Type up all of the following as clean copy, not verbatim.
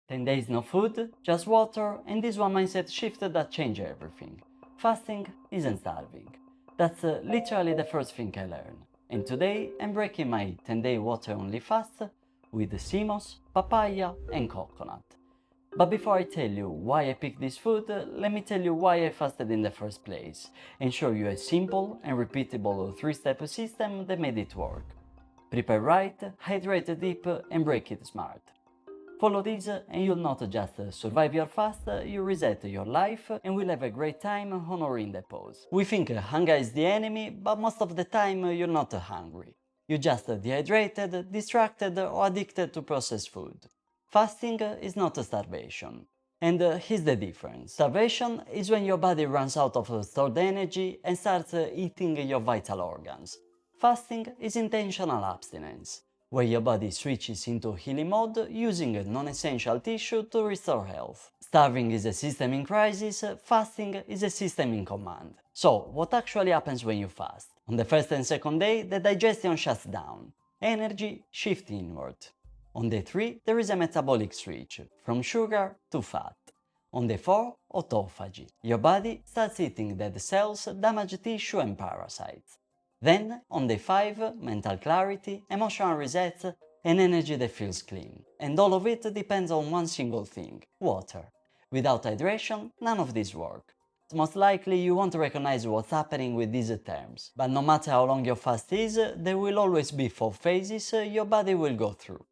10 days no food, just water, and this one mindset shift that changed everything. Fasting isn't starving. That's literally the first thing I learned. And today I'm breaking my 10-day water only fast with simos, papaya, and coconut. But before I tell you why I picked this food, let me tell you why I fasted in the first place and show you a simple and repeatable 3-step system that made it work. Prepare right, hydrate deep, and break it smart. Follow this and you'll not just survive your fast, you reset your life and will have a great time honoring the pause. We think hunger is the enemy, but most of the time you're not hungry. You're just dehydrated, distracted, or addicted to processed food. Fasting is not a starvation. And here's the difference. Starvation is when your body runs out of stored energy and starts eating your vital organs. Fasting is intentional abstinence, where your body switches into healing mode using non-essential tissue to restore health. Starving is a system in crisis, fasting is a system in command. So, what actually happens when you fast? On the first and second day, the digestion shuts down. Energy shifts inward. On day 3, there is a metabolic switch, from sugar to fat. On day 4, autophagy. Your body starts eating dead cells, damaged tissue and parasites. Then, on day 5, mental clarity, emotional reset, and energy that feels clean. And all of it depends on one single thing: water. Without hydration, none of this work. Most likely you won't recognize what's happening with these terms, but no matter how long your fast is, there will always be 4 phases your body will go through.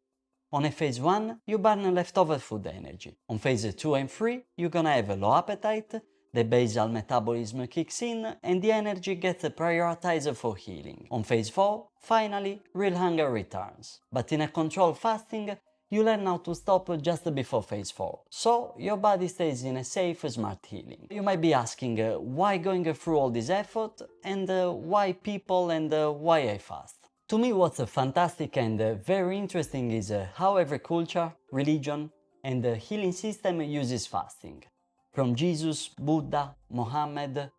On a phase 1, you burn leftover food energy. On phase 2 and 3, you're gonna have a low appetite, the basal metabolism kicks in and the energy gets prioritized for healing. On phase 4, finally, real hunger returns. But in a controlled fasting, you learn how to stop just before phase 4, so your body stays in a safe, smart healing. You might be asking why going through all this effort and why people and why I fast. To me, what's fantastic and very interesting is how every culture, religion, and healing system uses fasting. From Jesus, Buddha, Mohammed,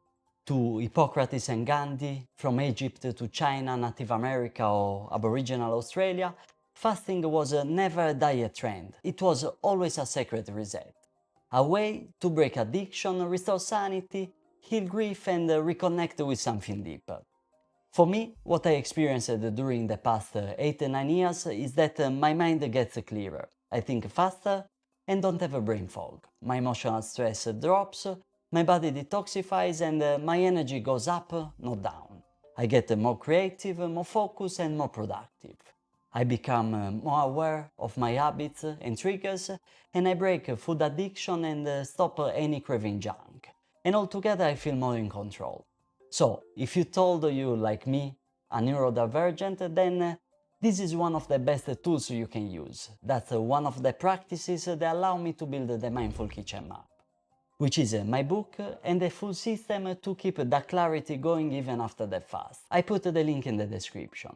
to Hippocrates and Gandhi, from Egypt to China, Native America, or Aboriginal Australia, fasting was never a diet trend. It was always a sacred reset. A way to break addiction, restore sanity, heal grief, and reconnect with something deeper. For me, what I experienced during the past 8-9 years is that my mind gets clearer, I think faster, and don't have a brain fog. My emotional stress drops, my body detoxifies, and my energy goes up, not down. I get more creative, more focused, and more productive. I become more aware of my habits and triggers, and I break food addiction and stop any craving junk. And altogether I feel more in control. So, if you told you like me, a neurodivergent, then this is one of the best tools you can use. That's one of the practices that allow me to build the Mindful Kitchen Map, which is my book and a full system to keep that clarity going even after the fast. I put the link in the description.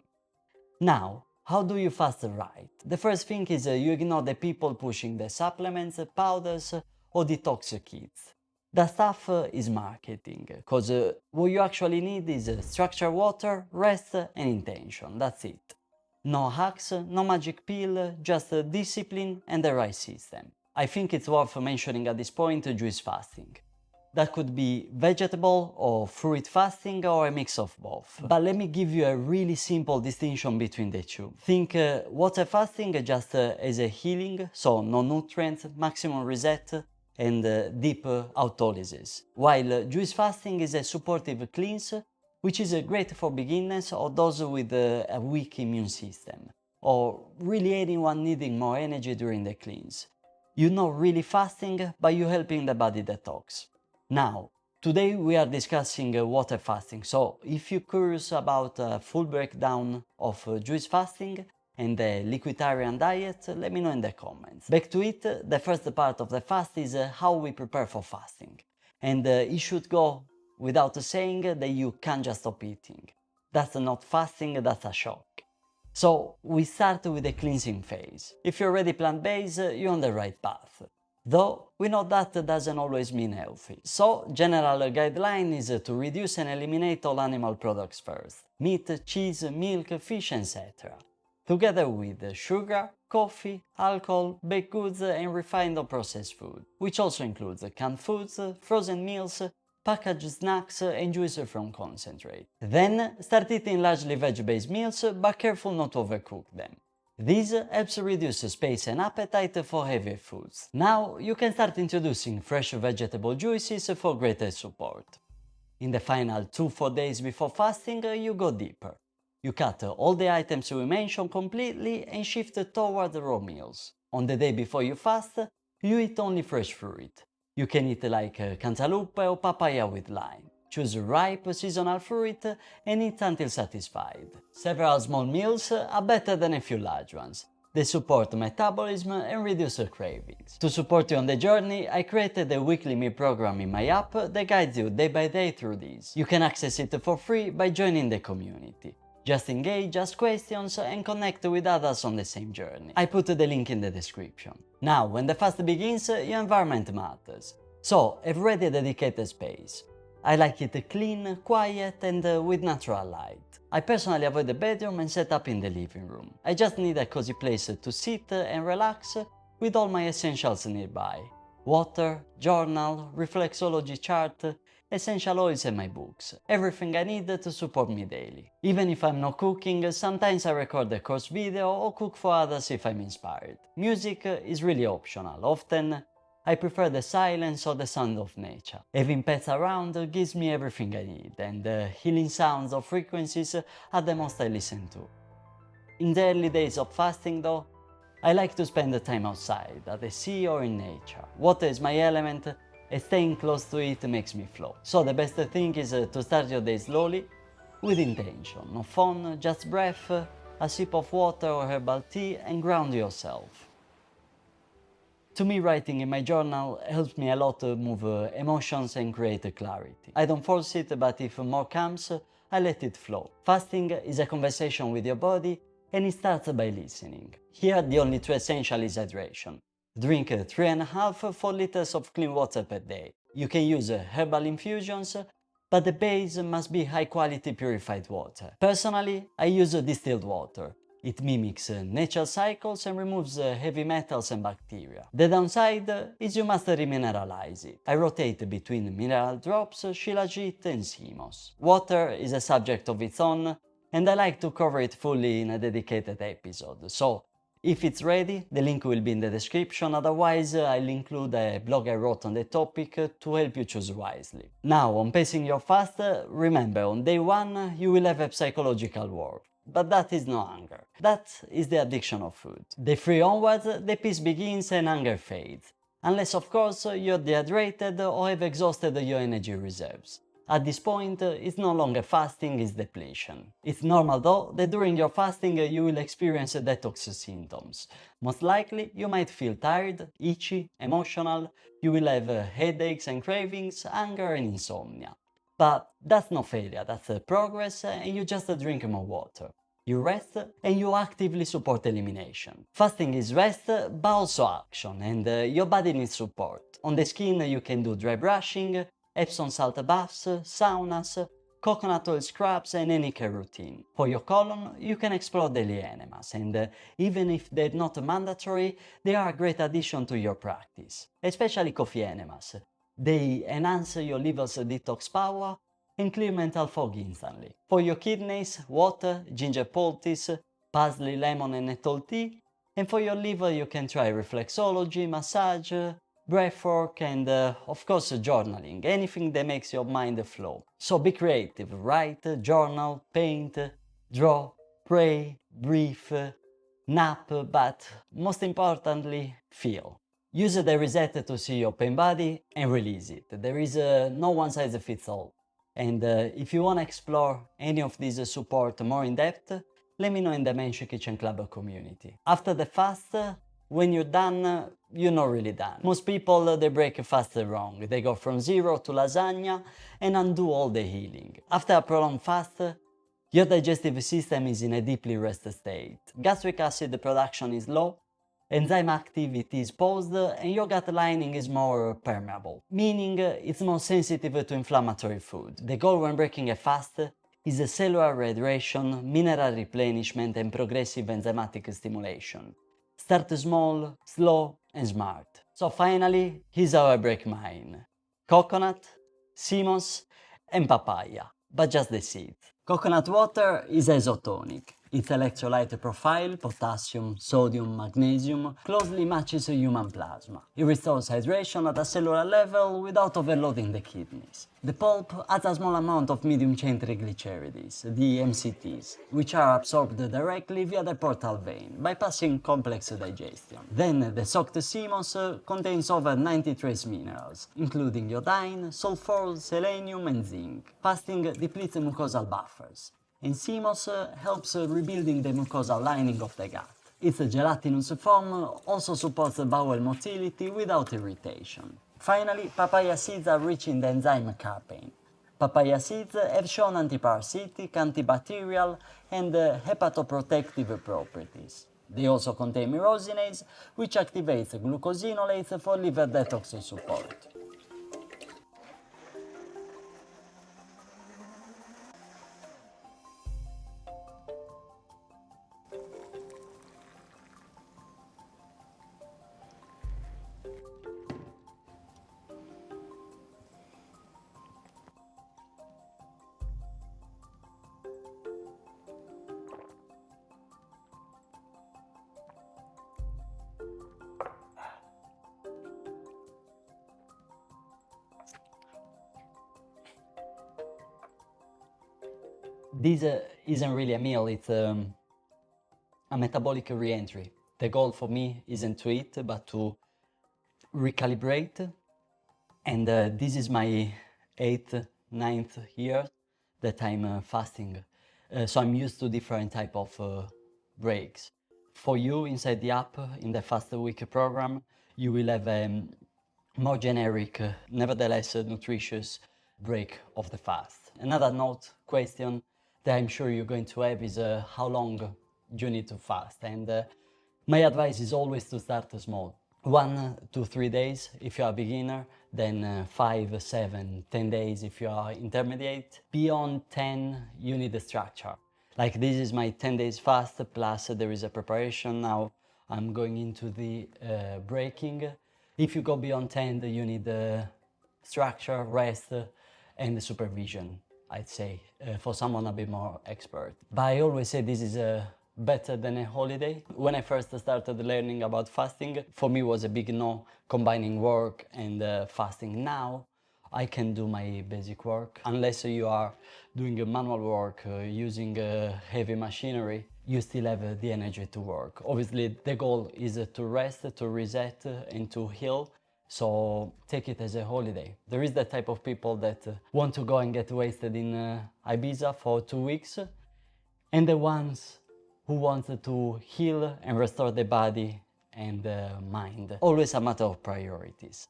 Now, how do you fast right? The first thing is you ignore the people pushing the supplements, powders, or detox kits. That stuff is marketing, cause what you actually need is structured water, rest, and intention. That's it. No hacks, no magic pill, just discipline and the right system. I think it's worth mentioning at this point juice fasting. That could be vegetable or fruit fasting or a mix of both. But let me give you a really simple distinction between the two. Think water fasting just as a healing, so no nutrients, maximum reset, and deep autolysis. While juice fasting is a supportive cleanse, which is great for beginners or those with a weak immune system, or really anyone needing more energy during the cleanse. You're not really fasting, but you're helping the body detox. Now, today we are discussing water fasting, so if you're curious about a full breakdown of juice fasting and the liquiditarian diet, let me know in the comments. Back to it, the first part of the fast is how we prepare for fasting. And it should go without saying that you can't just stop eating. That's not fasting, that's a shock. So we start with the cleansing phase. If you're already plant-based, you're on the right path. Though we know that doesn't always mean healthy. So general guideline is to reduce and eliminate all animal products first. Meat, cheese, milk, fish, etc. together with sugar, coffee, alcohol, baked goods and refined or processed food, which also includes canned foods, frozen meals, packaged snacks and juice from concentrate. Then start eating largely veg-based meals, but careful not to overcook them. This helps reduce space and appetite for heavier foods. Now you can start introducing fresh vegetable juices for greater support. In the final 2-4 days before fasting, you go deeper. You cut all the items we mentioned completely and shift toward raw meals. On the day before you fast, you eat only fresh fruit. You can eat like cantaloupe or papaya with lime. Choose ripe seasonal fruit and eat until satisfied. Several small meals are better than a few large ones. They support metabolism and reduce cravings. To support you on the journey, I created a weekly meal program in my app that guides you day by day through these. You can access it for free by joining the community. Just engage, ask questions and connect with others on the same journey. I put the link in the description. Now, when the fast begins, your environment matters. So, have ready a dedicated space. I like it clean, quiet and with natural light. I personally avoid the bedroom and set up in the living room. I just need a cozy place to sit and relax with all my essentials nearby. Water, journal, reflexology chart, essential oils and my books. Everything I need to support me daily. Even if I'm not cooking, sometimes I record a course video or cook for others if I'm inspired. Music is really optional. Often I prefer the silence or the sound of nature. Having pets around gives me everything I need, and healing sounds or frequencies are the most I listen to. In the early days of fasting though, I like to spend the time outside, at the sea or in nature. Water is my element, and staying close to it makes me flow. So the best thing is to start your day slowly, with intention. No phone, just breath, a sip of water or herbal tea, and ground yourself. To me, writing in my journal helps me a lot to move emotions and create clarity. I don't force it, but if more comes, I let it flow. Fasting is a conversation with your body, and it starts by listening. Here, the only true essential is hydration. Drink 3.5-4 liters of clean water per day. You can use herbal infusions, but the base must be high-quality purified water. Personally, I use distilled water. It mimics natural cycles and removes heavy metals and bacteria. The downside is you must remineralize it. I rotate between mineral drops, shilajit and sea moss. Water is a subject of its own, and I like to cover it fully in a dedicated episode. So, if it's ready, the link will be in the description, otherwise I'll include a blog I wrote on the topic to help you choose wisely. Now, on pacing your fast, remember, on day 1 you will have a psychological war. But that is no hunger. That is the addiction of food. Day 3 onwards, the peace begins and hunger fades. Unless of course you're dehydrated or have exhausted your energy reserves. At this point, it's no longer fasting, it's depletion. It's normal though that during your fasting you will experience detox symptoms. Most likely you might feel tired, itchy, emotional, you will have headaches and cravings, hunger and insomnia. But that's not failure, that's progress and you just drink more water. You rest and you actively support elimination. Fasting is rest but also action, and your body needs support. On the skin you can do dry brushing, Epsom salt baths, saunas, coconut oil scrubs and any care routine. For your colon you can explore daily enemas, and even if they're not mandatory, they are a great addition to your practice. Especially coffee enemas. They enhance your liver's detox power and clear mental fog instantly. For your kidneys, water, ginger poultice, parsley, lemon and nettle tea. And for your liver you can try reflexology, massage, breathwork and of course journaling, anything that makes your mind flow. So be creative, write, journal, paint, draw, pray, breathe, nap, but most importantly, feel. Use the reset to see your pain body and release it. There is no one size fits all. And if you want to explore any of these support more in depth, let me know in the Men's Kitchen Club community. After the fast, when you're done, you're not really done. Most people, they break fast wrong. They go from zero to lasagna and undo all the healing. After a prolonged fast, your digestive system is in a deeply rested state. Gastric acid production is low, enzyme activity is paused, and your gut lining is more permeable, meaning it's more sensitive to inflammatory food. The goal when breaking a fast is a cellular hydration, mineral replenishment and progressive enzymatic stimulation. Start small, slow and smart. So finally, here's how I break mine. Coconut, CMOS and papaya, but just the seeds. Coconut water is isotonic. Its electrolyte profile, potassium, sodium, magnesium, closely matches human plasma. It restores hydration at a cellular level without overloading the kidneys. The pulp adds a small amount of medium-chain triglycerides, the MCTs, which are absorbed directly via the portal vein, bypassing complex digestion. Then the soaked CMOS contains over 90 trace minerals, including iodine, sulfur, selenium and zinc. Fasting depletes the mucosal buffers, and CMOS helps rebuilding the mucosal lining of the gut. Its gelatinous form also supports bowel motility without irritation. Finally, papaya seeds are rich in the enzyme capain. Papaya seeds have shown antiparasitic, antibacterial, and hepatoprotective properties. They also contain myrosinase, which activates glucosinolates for liver detox support. This isn't really a meal, it's a metabolic re-entry. The goal for me isn't to eat, but to recalibrate. And this is my 8th, 9th year that I'm fasting. So I'm used to different type of breaks. For you, inside the app, in the Fast Week program, you will have a more generic, nevertheless nutritious break of the fast. Another note, question that I'm sure you're going to have is how long do you need to fast? And my advice is always to start small. 1 to 3 days if you are a beginner, then 5, 7, 10 days if you are intermediate. Beyond 10, you need a structure. Like this is my 10 days fast, plus there is a preparation. Now I'm going into the breaking. If you go beyond 10, you need structure, rest, and supervision, I'd say, for someone a bit more expert. But I always say this is better than a holiday. When I first started learning about fasting, for me was a big no, combining work and fasting. Now I can do my basic work. Unless you are doing manual work, using heavy machinery, you still have the energy to work. Obviously, the goal is to rest, to reset, and to heal. So take it as a holiday. There is that type of people that want to go and get wasted in Ibiza for 2 weeks, and the ones who want to heal and restore the body and mind. Always a matter of priorities.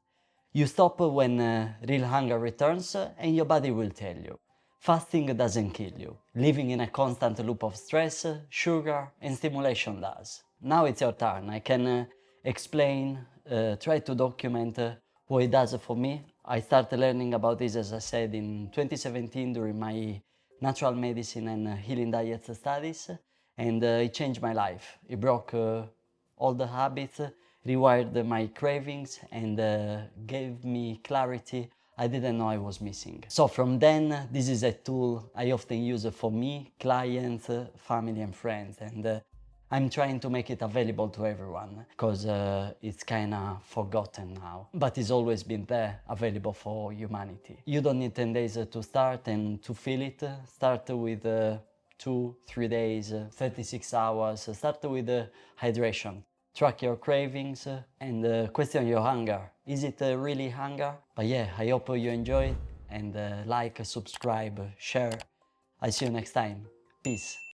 You stop when real hunger returns and your body will tell you. Fasting doesn't kill you. Living in a constant loop of stress, sugar and stimulation does. Now it's your turn. I can explain, try to document what it does for me. I started learning about this, as I said, in 2017 during my natural medicine and healing diets studies, and it changed my life. It broke all the habits, rewired my cravings, and gave me clarity I didn't know I was missing. So from then, this is a tool I often use for me, clients, family and friends, and I'm trying to make it available to everyone because it's kinda forgotten now, but it's always been there, available for humanity. You don't need 10 days to start and to feel it. Start with 2, 3 days, 36 hours. Start with hydration. Track your cravings and question your hunger. Is it really hunger? But yeah, I hope you enjoyed, and like, subscribe, share. I'll see you next time. Peace.